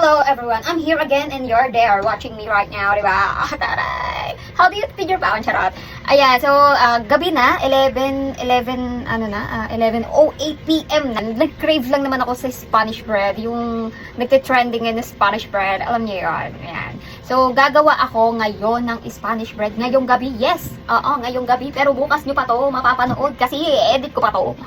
Hello everyone, I'm here again and you're there watching me right now, diba? Taray! How do you feed your pound? Charot. Ayan, so gabi na, 11:08 p.m. na. Nag-crave lang naman ako sa Spanish bread, yung nagte-trending na Spanish bread, alam niyo yun. Ayan. So gagawa ako ngayon ng Spanish bread ngayong gabi. Yes, ngayong gabi, pero bukas nyo pa to mapapanood kasi i-edit ko pa to.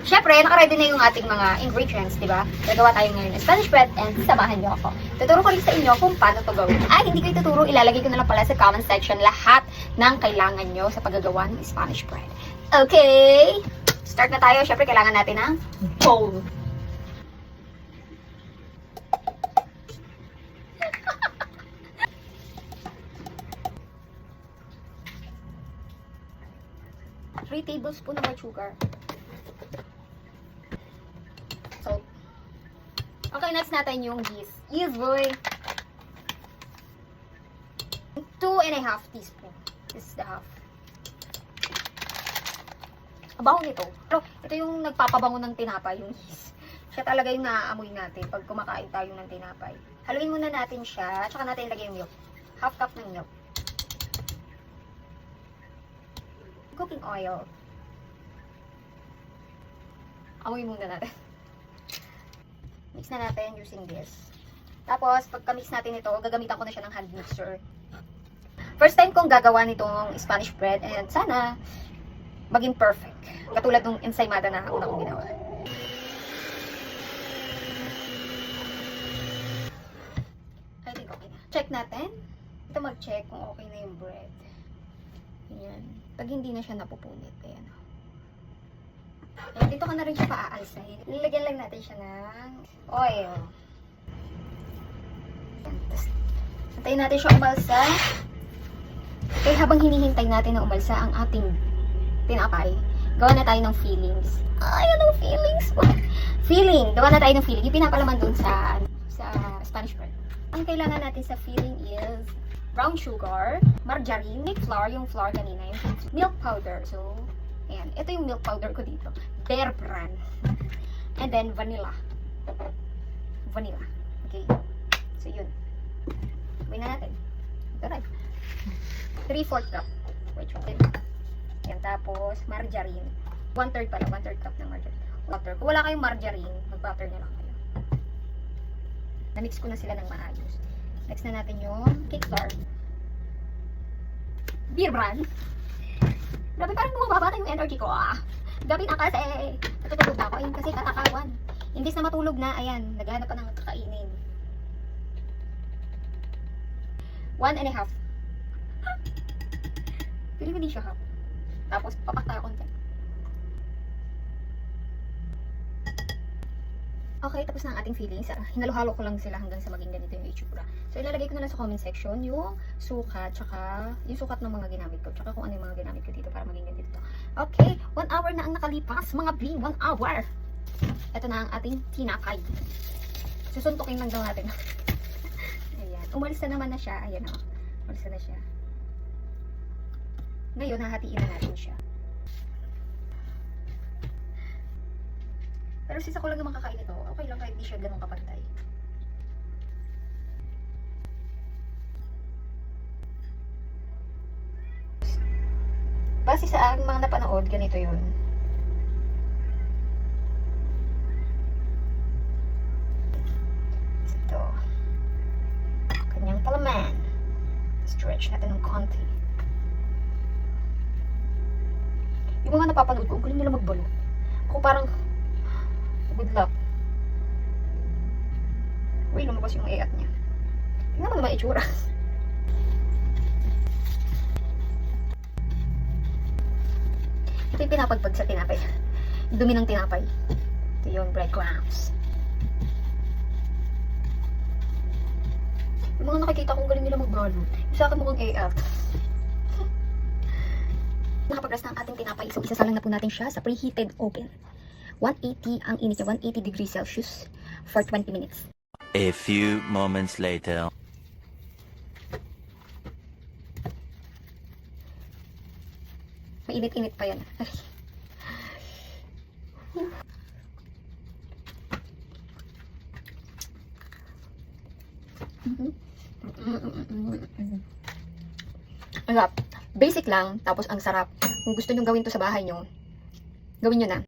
Siyempre, nakaready na yung ating mga ingredients, di ba? Gagawa tayo ngayon ng Spanish bread and samahan niyo ako. Tuturo ko rin sa inyo kung paano to gawin. Ay, hindi ko ituturo, ilalagay ko na lang pala sa comment section lahat ng kailangan nyo sa paggagawa ng Spanish bread. Okay? Start na tayo. Siyempre, kailangan natin ng bowl. Three tablespoons ng white sugar. So, okay, next natin yung yeast. Yeast, boy. 2.5 teaspoon. This is the half. Abaho nito. Pero, ito yung nagpapabango ng tinapay, yung yeast. Siya talaga yung naaamoy natin pag kumakain tayo ng tinapay. Haluin muna natin siya, tsaka natin ilagay yung milk. Half cup ng milk. Cooking oil. Amoy muna natin. Mix na natin using this. Tapos, pagka-mix natin ito, gagamitan ko na siya ng hand mixer. First time kong gagawa nitong Spanish bread and sana maging perfect. Katulad ng ensaymada na una kong ginawa. I think okay na. Check natin. Ito mag-check kung okay na yung bread. Ayan. Pag hindi na siya napupunit. Ayan. Ayan, dito ka na rin siya paaalsahin. Nilagyan lang natin siya ng oil. Ayan. Tapos, antayin natin siya umalsa. Okay, habang hinihintay natin na umalsa ang ating tinapay, gawa na tayo ng fillings. Ayan ang fillings po. Filling. Gawa na tayo ng filling. Yung pinapalaman dun sa Spanish bread. Ang kailangan natin sa filling is brown sugar, margarine, flour, yung flour kanina, yung milk powder. So, ayan. Ito yung milk powder ko dito. Bear Brand. And then, vanilla. Vanilla. Okay. So, yun. Gawin na natin. Ito 3/4 cup. Which one? Ayan. Tapos, margarine. 1/3 pala. 1/3 cup ng margarine. Butter. Kung wala kayong margarine, mag-butter na lang kayo. Na-mix ko na sila ng maayos. Next na natin yung cake flour. Beer Brand. Grabe, parang bumababa na yung energy ko. Gabi na kasi. Natutulog na ako. Ayun kasi katakawan. Imbis na matulog na, ayan, naghanap pa ng kakainin. 1.5. Feeling ko din siya half. Tapos, papak tayo konti. Okay, tapos na ang ating fillings. Hinalo-halo ko lang sila hanggang sa maging ganito yung itsura. So, ilalagay ko na lang sa comment section yung sukat, tsaka yung sukat ng mga ginamit ko, tsaka kung ano yung mga ginamit ko dito para maging ganito. Okay, 1 hour na ang nakalipas, mga B, 1 hour. Ito na ang ating tinapay. Susuntukin lang daw natin. Ayan, umalis na naman na siya. Ayan o, umalis na siya. Ngayon, hahatiin na natin siya. Pero since ako lang naman kakain ito, okay lang kahit di siya ganun kapantay. Base sa aking mga napanood, ganito yun. Ito. Kanyang palaman. Stretch natin ng konti. Yung mga napapanood ko, galing nila magbalot. Ako parang good luck. Uy, lumabas yung iat niya. Tingnan mo naman itsura. Ito yung pinapagpag sa tinapay. Dumi ng tinapay. Ito yung breadcrumbs. Yung mga nakikita kong galing nila magbalot. Yung sa akin mukhang iat. Nakapagras na ang ating tinapay. So, isasalang na po natin siya sa preheated oven. 180 ang init niya, 180 degrees Celsius for 20 minutes. A few moments later. Mainit-init pa yan. Ang sarap. Basic lang, tapos ang sarap. Kung gusto nyo gawin to sa bahay nyo, gawin nyo na.